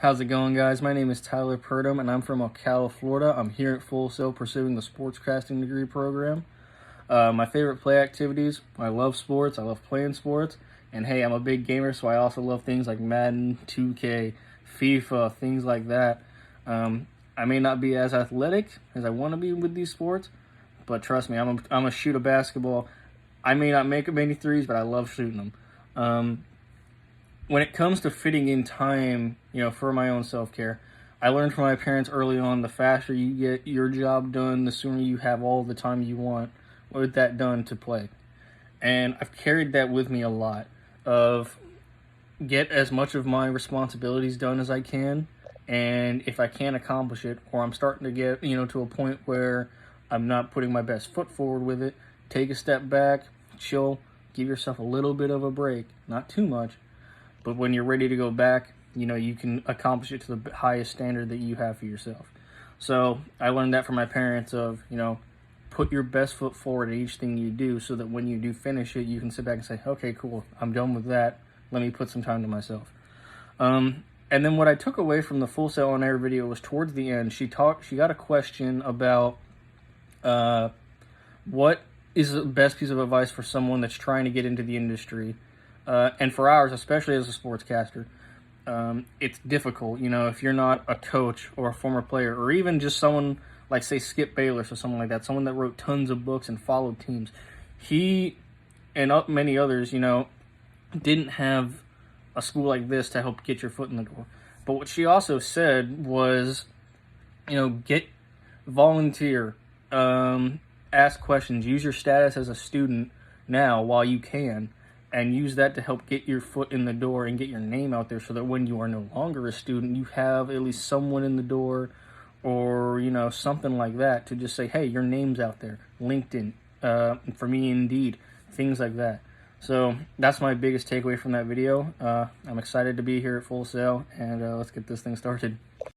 How's it going, guys? My name is Tyler Purdom, and I'm from Ocala, Florida. I'm here at Fullsail pursuing the sportscasting degree program. My favorite play activities, I love sports, I love playing sports, and hey, I'm a big gamer, so I also love things like Madden, 2K, FIFA, things like that. I may not be as athletic as I want to be with these sports, but trust me, I'm a shoot a basketball. I may not make many threes, but I love shooting them. When it comes to fitting in time, for my own self-care, I learned from my parents early on, the faster you get your job done, the sooner you have all the time you want with that done to play. And I've carried that with me a lot of get as much of my responsibilities done as I can. And if I can't accomplish it, or I'm starting to get, to a point where I'm not putting my best foot forward with it, take a step back, chill, give yourself a little bit of a break, not too much. But when you're ready to go back, you can accomplish it to the highest standard that you have for yourself. So I learned that from my parents of, put your best foot forward at each thing you do so that when you do finish it, you can sit back and say, okay, cool, I'm done with that. Let me put some time to myself. And then what I took away from the Fullsail on Air video was towards the end, she got a question about what is the best piece of advice for someone that's trying to get into the industry. And for ours, especially as a sportscaster, it's difficult. If you're not a coach or a former player, or even just someone like, say, Skip Bayless or someone like that, someone that wrote tons of books and followed teams, he and many others, didn't have a school like this to help get your foot in the door. But what she also said was, get volunteer, ask questions, use your status as a student now while you can, and use that to help get your foot in the door and get your name out there so that when you are no longer a student, you have at least someone in the door or, something like that to just say, hey, your name's out there. LinkedIn, for me, Indeed, things like that. So that's my biggest takeaway from that video. I'm excited to be here at Fullsail, and let's get this thing started.